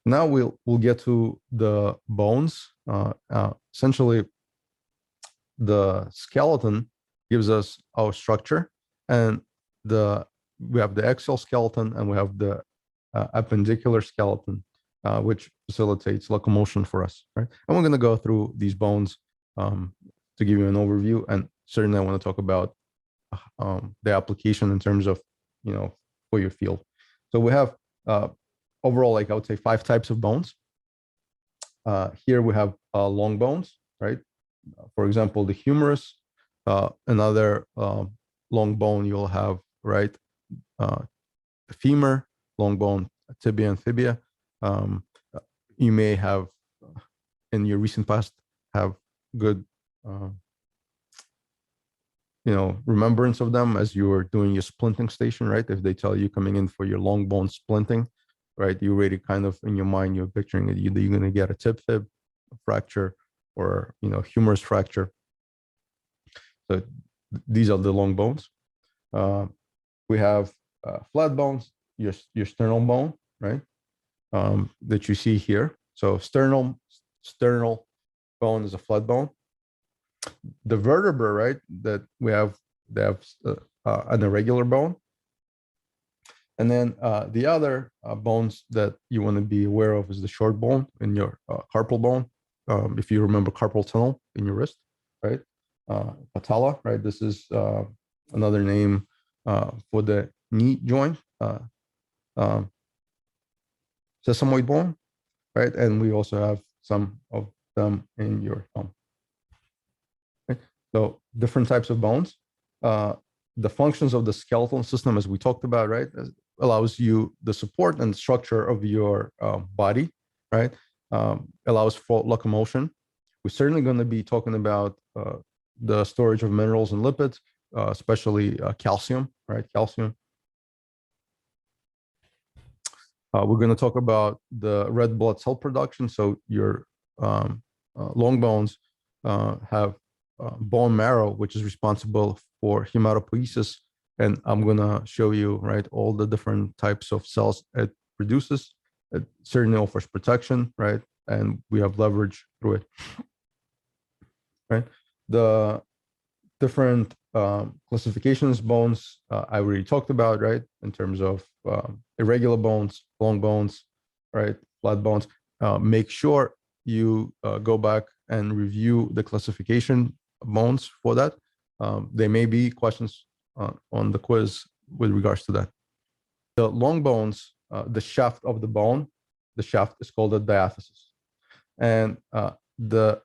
Now we'll get to the bones. Essentially, the skeleton gives us our structure, and we have the axial skeleton and we have the appendicular skeleton, which facilitates locomotion for us, right? And we're going to go through these bones to give you an overview, and certainly I want to talk about the application in terms of, for your field. So we have overall, like I would say, 5 types of bones. Here we have long bones, right? For example, the humerus. Another long bone you'll have, right? The femur, long bone, tibia and fibia. You may have, in your recent past, have good, remembrance of them as you were doing your splinting station, right? If they tell you coming in for your long bone splinting, right, you already kind of in your mind you're picturing it. You're going to get a tib fib fracture or humerus fracture. So these are the long bones. We have flat bones, your sternal bone, right? That you see here. So sternal bone is a flat bone. The vertebra, right, that we have, they have an irregular bone. And then the other bones that you want to be aware of is the short bone in your carpal bone. If you remember carpal tunnel in your wrist, right? Patella, right? This is another name for the knee joint, sesamoid bone, right? And we also have some of them in your thumb. Okay? So different types of bones. The functions of the skeletal system, as we talked about, right, allows you the support and structure of your body, right? Allows for locomotion. We're certainly going to be talking about the storage of minerals and lipids, especially calcium, right? Calcium. We're going to talk about the red blood cell production. So your long bones have bone marrow, which is responsible for hematopoiesis. And I'm going to show you, right, all the different types of cells it produces. It certainly offers protection, right? And we have leverage through it, right? The different classifications bones I already talked about, right? In terms of irregular bones, long bones, right? Flat bones. Make sure you go back and review the classification bones for that. There may be questions on the quiz with regards to that. The long bones, the shaft of the bone, the shaft is called a diaphysis. And the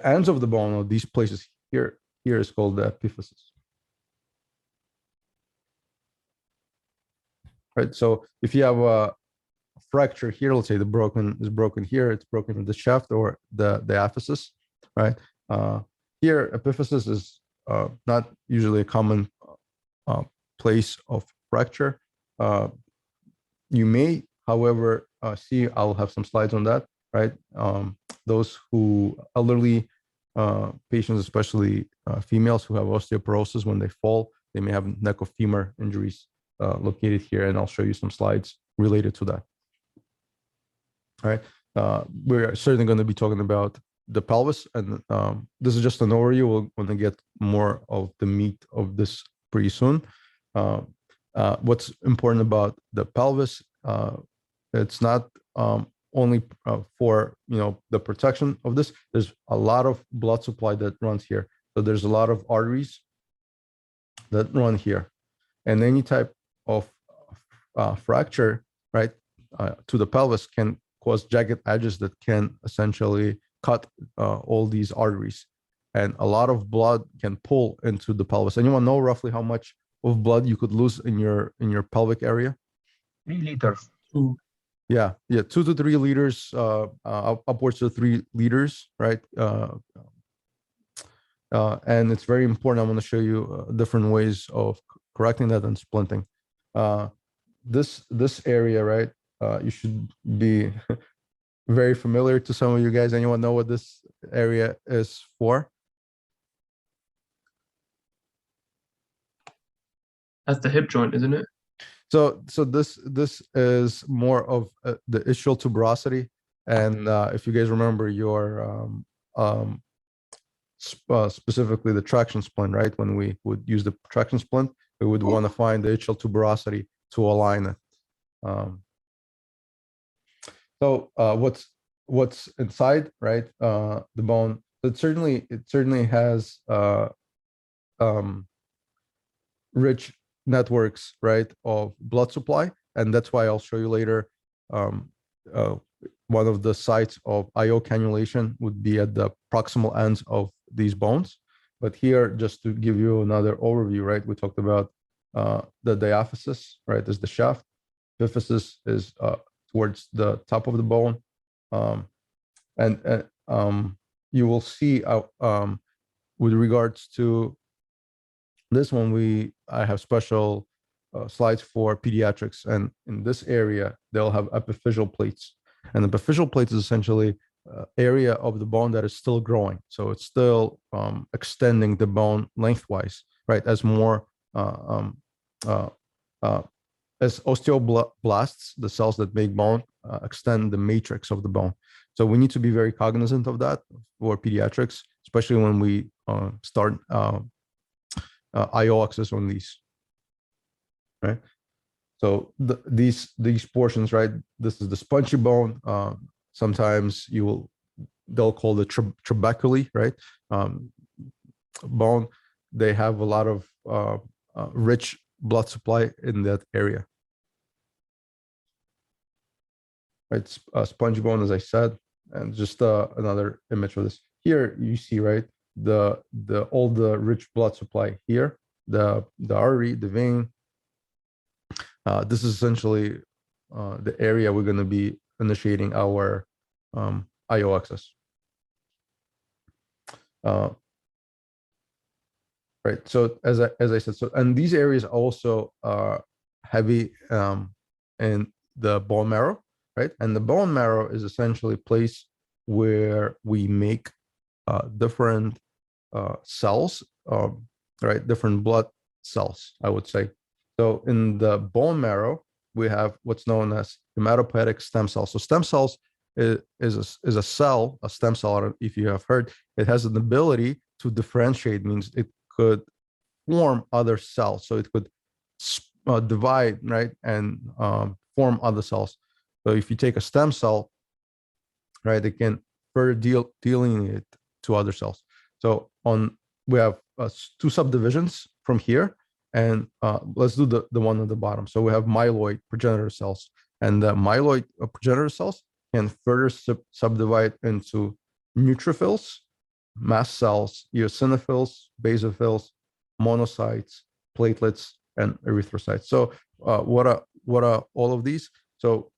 ends of the bone, or these places here is called the epiphysis. Right. So if you have a fracture here, let's say the broken here, it's broken in the shaft or the diaphysis, right? Here, epiphysis is not usually a common place of fracture. You may, however, see, I'll have some slides on that, right? Those who elderly patients, especially females who have osteoporosis, when they fall, they may have neck of femur injuries located here, and I'll show you some slides related to that. All right, we're certainly going to be talking about the pelvis, and this is just an overview. We're going to get more of the meat of this pretty soon. What's important about the pelvis, it's not only for the protection of this. There's a lot of blood supply that runs here, so there's a lot of arteries that run here, and any type of fracture, right, to the pelvis can cause jagged edges that can essentially cut all these arteries, and a lot of blood can pull into the pelvis. Anyone know roughly how much of blood you could lose in your pelvic area? 3 liters. Yeah, 2 to 3 liters, upwards to 3 liters, right? And it's very important. I'm going to show you different ways of correcting that and splinting. This area, right? You should be very familiar to some of you guys. Anyone know what this area is for? That's the hip joint, isn't it? So this is more of the ischial tuberosity, and if you guys remember your specifically the traction splint, right? When we would use the traction splint, we would want to find the ischial tuberosity to align it. So what's inside, right? The bone. It certainly has rich networks, right, of blood supply, and that's why I'll show you later. One of the sites of IO cannulation would be at the proximal ends of these bones. But here, just to give you another overview, right, we talked about the diaphysis, right, is the shaft. Epiphysis is towards the top of the bone, and you will see with regards to this one, I have special slides for pediatrics, and in this area they'll have epiphyseal plates, and the epiphyseal plate is essentially area of the bone that is still growing, so it's still extending the bone lengthwise, right? As more as osteoblasts, the cells that make bone, extend the matrix of the bone. So we need to be very cognizant of that for pediatrics, especially when we start IO access on these, right? So these portions, right? This is the spongy bone. Sometimes they'll call the trabeculae, right? Bone. They have a lot of rich blood supply in that area, right? Spongy bone, as I said, and just another image for this. Here you see, right, all the rich blood supply here, the artery, the vein. This is essentially the area we're going to be initiating our IO access. Right. So as I said, and these areas also are heavy in the bone marrow, right? And the bone marrow is essentially a place where we make different cells, right? Different blood cells, I would say. So in the bone marrow, we have what's known as hematopoietic stem cells. So stem cells is a cell, a stem cell, if you have heard, it has an ability to differentiate, means it could form other cells. So it could divide, right, and form other cells. So if you take a stem cell, right, it can further delineate to other cells. So we have two subdivisions from here, and let's do the one at the bottom. So we have myeloid progenitor cells, and the myeloid progenitor cells can further subdivide into neutrophils, mast cells, eosinophils, basophils, monocytes, platelets, and erythrocytes. So what are all of these? So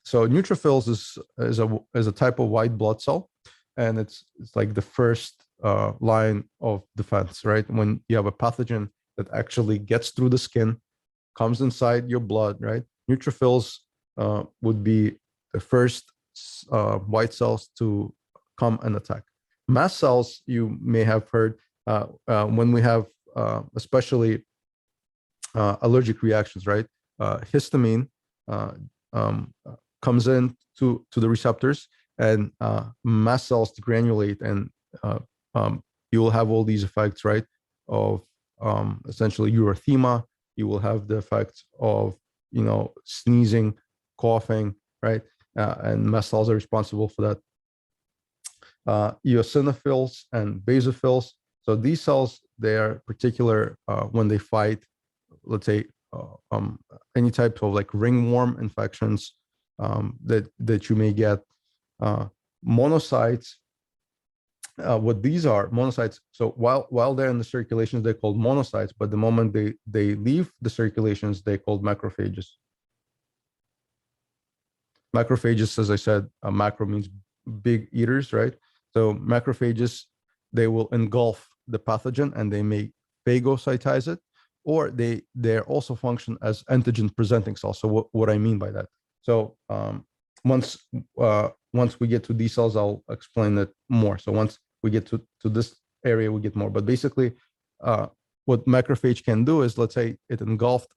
neutrophils is a type of white blood cell, and it's like the first line of defense, right? When you have a pathogen that actually gets through the skin, comes inside your blood, right? Neutrophils would be the first white cells to come and attack. Mast cells, you may have heard, when we have especially allergic reactions, right? Histamine comes in to the receptors, and mast cells degranulate, and you will have all these effects, right? Of essentially erythema. You will have the effects of sneezing, coughing, right? And mast cells are responsible for that. Eosinophils and basophils. So these cells, they are particular when they fight, let's say, any type of like ringworm infections that you may get. Monocytes. What these are, monocytes. So while they're in the circulations, they're called monocytes, but the moment they leave the circulations, they're called macrophages. Macrophages, as I said, macro means big eaters, right? So macrophages, they will engulf the pathogen and they may phagocytize it, or they also function as antigen presenting cells. So what I mean by that. So once we get to these cells, I'll explain it more. So once we get to this area, we get more. But basically, what macrophage can do is, let's say it engulfed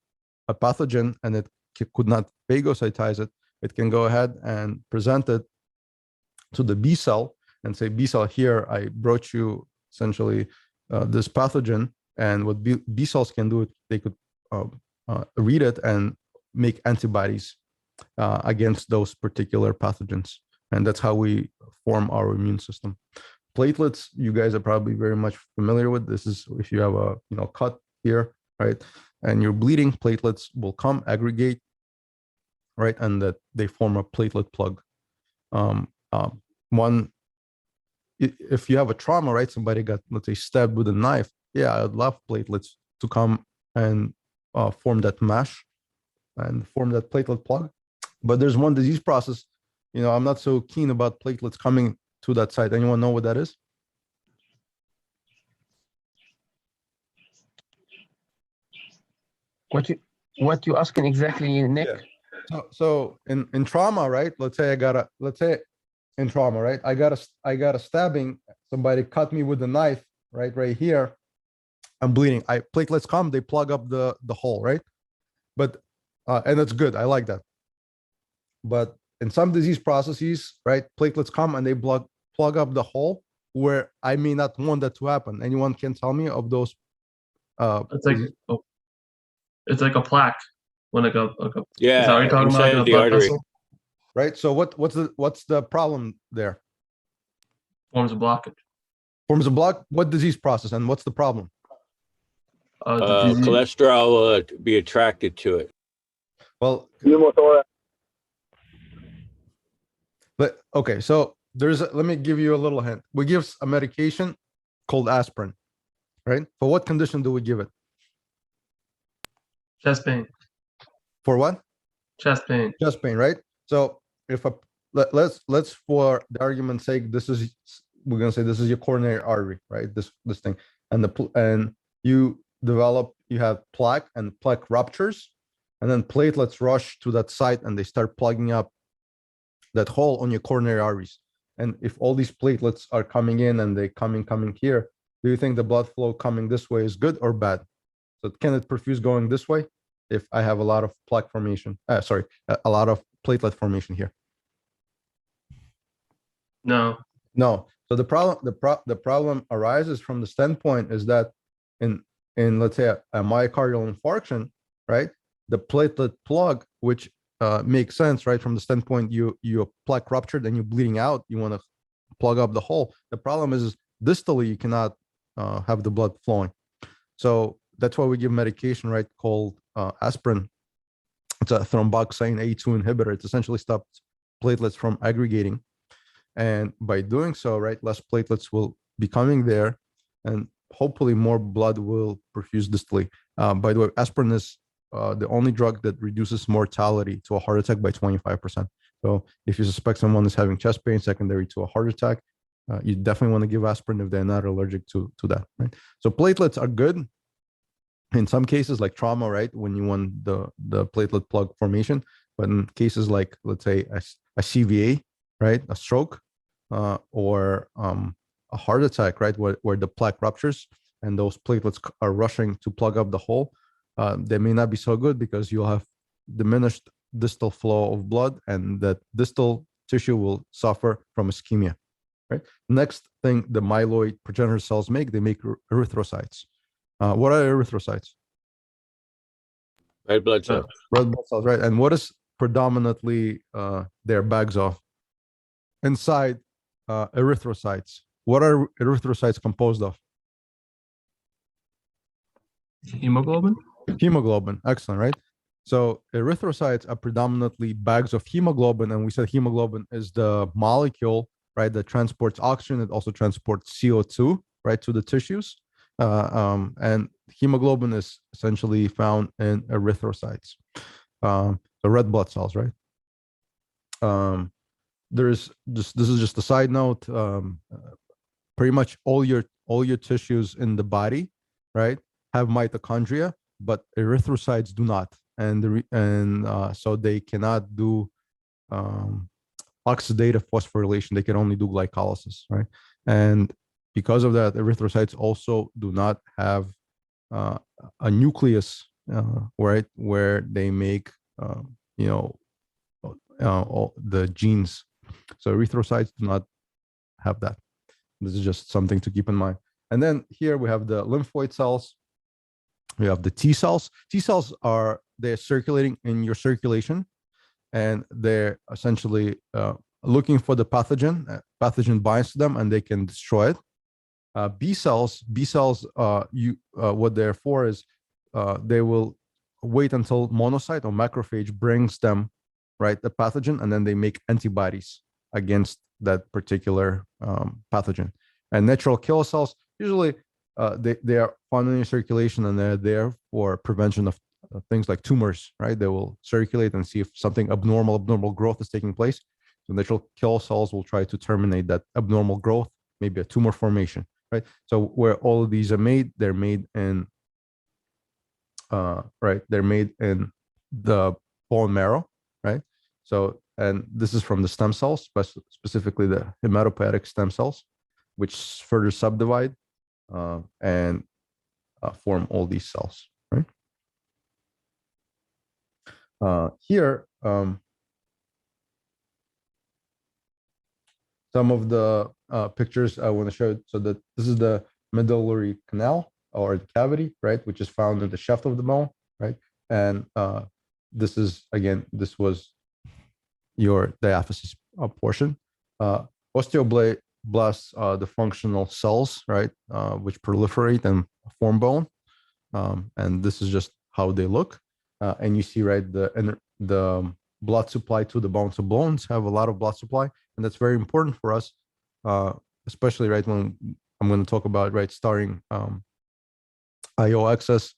a pathogen and it could not phagocytize it, it can go ahead and present it to the B cell and say, B cell, here, I brought you essentially this pathogen. And what B cells can do, they could read it and make antibodies against those particular pathogens. And that's how we form our immune system. Platelets, you guys are probably very much familiar with. This is if you have a cut here, right, and you're bleeding, platelets will come, aggregate, right, and that they form a platelet plug. If you have a trauma, right, somebody got, let's say, stabbed with a knife, yeah, I'd love platelets to come and form that mesh and form that platelet plug. But there's one disease process, I'm not so keen about platelets coming to that site. Anyone know what that is? What you asking exactly, Nick? Yeah. So in trauma, right? Let's say in trauma, right? I got a stabbing. Somebody cut me with a knife, right here. I'm bleeding. Platelets come, they plug up the hole, right? But and that's good. I like that. But in some disease processes, right, platelets come and they plug up the hole where I may not want that to happen. Anyone can tell me of those? It's like a plaque, when yeah. Is that what you're talking about? Like a blood vessel? Right. So what's the problem there? Forms a blockage. Forms a block. What disease process and what's the problem? Cholesterol will be attracted to it. Well, but okay, so let me give you a little hint. We give a medication called aspirin, right? For what condition do we give it? Chest pain. For what? Chest pain. Chest pain, right? So if let's for the argument's sake, we're gonna say this is your coronary artery, right? This thing, and you have plaque, and plaque ruptures, and then platelets rush to that site and they start plugging up that hole on your coronary arteries. And if all these platelets are coming in and they coming here, do you think the blood flow coming this way is good or bad? So can it perfuse going this way if I have a lot of plaque formation? A lot of platelet formation here. No. So the problem arises from the standpoint is that in let's say a myocardial infarction, right? The platelet plug, which makes sense, right? From the standpoint, you plaque ruptured and you're bleeding out, you want to plug up the hole. The problem is distally you cannot have the blood flowing. So that's why we give medication, right, called aspirin. It's a thromboxane A2 inhibitor. It essentially stops platelets from aggregating. And by doing so, right, less platelets will be coming there and hopefully more blood will perfuse distally. By the way, aspirin is the only drug that reduces mortality to a heart attack by 25%. So if you suspect someone is having chest pain secondary to a heart attack, you definitely want to give aspirin if they're not allergic to that, right? So platelets are good in some cases like trauma, right, when you want the platelet plug formation. But in cases like, let's say, a CVA, right, a stroke, or a heart attack, right, where the plaque ruptures and those platelets are rushing to plug up the hole, they may not be so good because you'll have diminished distal flow of blood, and that distal tissue will suffer from ischemia, right? Next thing the myeloid progenitor cells make, they make erythrocytes. What are erythrocytes? Red blood cells. Red blood cells, right? And what is predominantly their bags of? Inside erythrocytes. What are erythrocytes composed of? Hemoglobin? Hemoglobin, excellent, right? So erythrocytes are predominantly bags of hemoglobin, and we said hemoglobin is the molecule, right, that transports oxygen. It also transports CO2, right, to the tissues. And hemoglobin is essentially found in erythrocytes, the red blood cells, right? This is just a side note. Pretty much all your tissues in the body, right, have mitochondria, but erythrocytes do not, and so they cannot do oxidative phosphorylation. They can only do glycolysis, right? And because of that, erythrocytes also do not have a nucleus right, where they make, you know, all the genes. So erythrocytes do not have that. This is just something to keep in mind. And then here we have the lymphoid cells. We have the T cells. T cells they're circulating in your circulation, and they're essentially looking for the pathogen. Pathogen binds to them, and they can destroy it. B cells, what they're for is they will wait until monocyte or macrophage brings them, right, the pathogen, and then they make antibodies against that particular pathogen. And natural killer cells, usually they are found in your circulation, and they're there for prevention of things like tumors, right? They will circulate and see if something abnormal growth is taking place. So natural killer cells will try to terminate that abnormal growth, maybe a tumor formation, right? So where all of these are made, they're made in they're made in the bone marrow, right? So, and this is from the stem cells, specifically the hematopoietic stem cells, which further subdivide and form all these cells, right? Here, some of the pictures I want to show. So that this is the medullary canal or the cavity, right, which is found in the shaft of the bone, right? And this is, again, this was your diaphysis portion. Osteoblasts are the functional cells, right, which proliferate and form bone. And this is just how they look. And you see, right, the blood supply to the bones. So bones have a lot of blood supply, and that's very important for us, especially, right, when I'm going to talk about, right, starting IO access,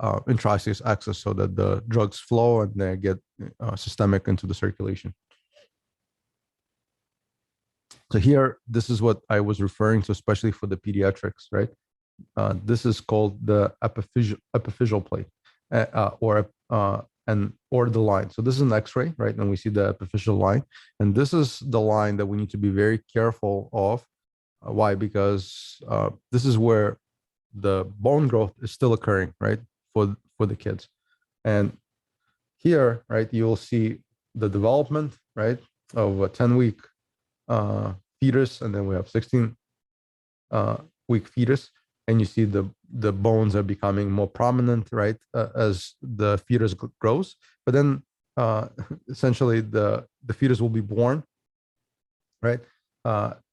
intraosseous access, so that the drugs flow and they get systemic into the circulation. So here, this is what I was referring to, especially for the pediatrics, right? This is called the epiphyseal plate, or the line. So this is an X-ray, right? And we see the epiphyseal line, and this is the line that we need to be very careful of. Why? Because this is where the bone growth is still occurring, right, for the kids. And here, right, you'll see the development, right, of a 10-week fetus, and then we have 16-week fetus, and you see the bones are becoming more prominent, right, as the fetus grows. But then essentially the fetus will be born, right,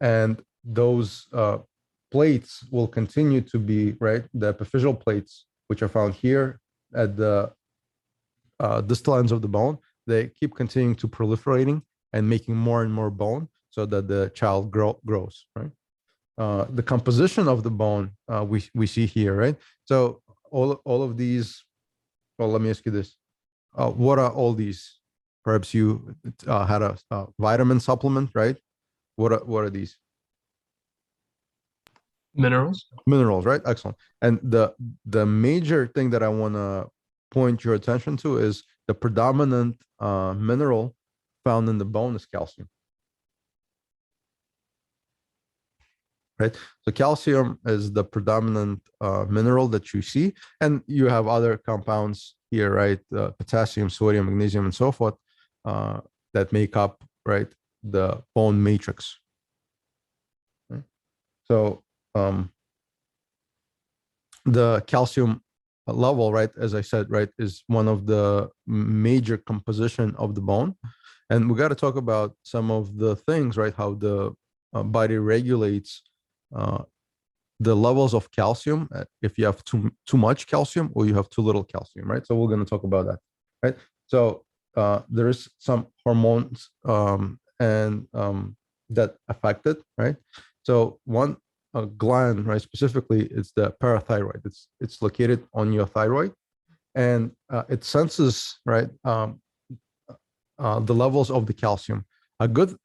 and those plates will continue to be, right, the epiphyseal plates, which are found here at the distal ends of the bone. They keep continuing to proliferating and making more and more bone, so that the child grows, right? The composition of the bone we see here, right? So all of these. Well, let me ask you this: what are all these? Perhaps you had a vitamin supplement, right? What are these? Minerals. Minerals, right? Excellent. And the major thing that I want to point your attention to is the predominant mineral found in the bone is calcium. Right, so calcium is the predominant mineral that you see, and you have other compounds here, right? Potassium, sodium, magnesium, and so forth, that make up, right, the bone matrix. Right? So the calcium level, right, as I said, right, is one of the major composition of the bone, and we got to talk about some of the things, right? How the body regulates the levels of calcium, if you have too much calcium or you have too little calcium, right? So we're going to talk about that, right? So there is some hormones and that affect it, right? So one gland, right, specifically, is the parathyroid. It's located on your thyroid, and it senses, right, the levels of the calcium. A good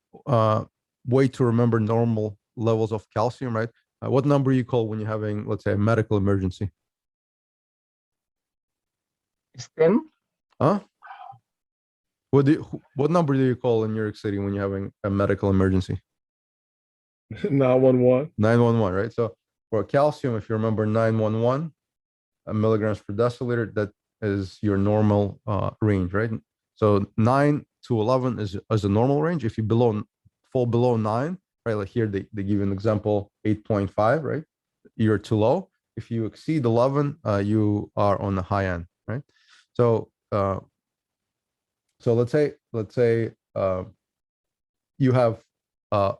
way to remember normal levels of calcium, right? What number you call when you're having, let's say, a medical emergency? It's 10. Huh? What number do you call in New York City when you're having a medical emergency? 911. 911, right? So for calcium, if you remember 911 milligrams per deciliter, that is your normal range, right? So 9 to 11 is a normal range. If you fall below 9, right? Like here they give an example 8.5, right? You're too low. If you exceed 11, you are on the high end, right? So let's say you have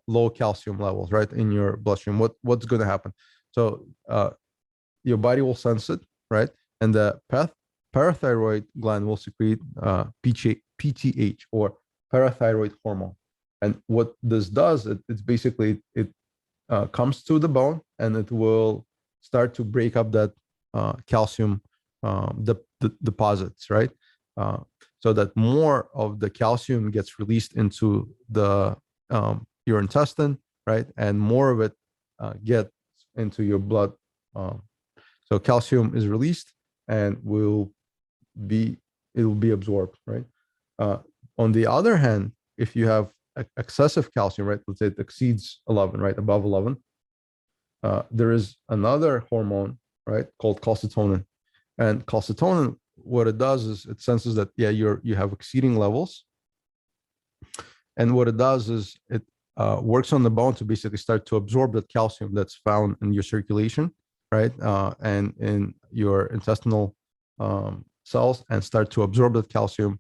low calcium levels, right, in your bloodstream. What's going to happen? So your body will sense it, right, and the parathyroid gland will secrete PTH, or parathyroid hormone. And what this does, it's basically it comes to the bone, and it will start to break up that calcium deposits, right? So that more of the calcium gets released into the your intestine, right, and more of it gets into your blood. So calcium is released and it will be absorbed, right? On the other hand, if you have excessive calcium, right, let's say it exceeds 11, right, above 11, there is another hormone, right, called calcitonin. And calcitonin, what it does is it senses that, yeah, you have exceeding levels, and what it does is it works on the bone to basically start to absorb that calcium that's found in your circulation, right, and in your intestinal cells, and start to absorb that calcium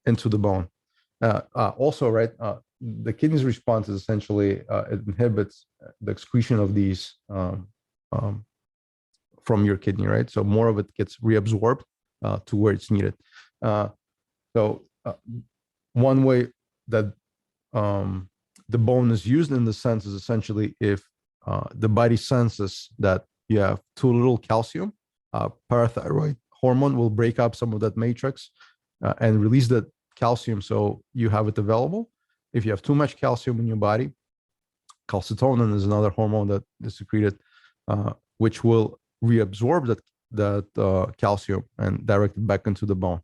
into the bone. Also, right, the kidney's response is essentially it inhibits the excretion of these from your kidney, right? So more of it gets reabsorbed to where it's needed. So one way that the bone is used in the sense is essentially if the body senses that you have too little calcium, parathyroid hormone will break up some of that matrix and release that calcium so you have it available. If you have too much calcium in your body, calcitonin is another hormone that is secreted, which will reabsorb that calcium and direct it back into the bone.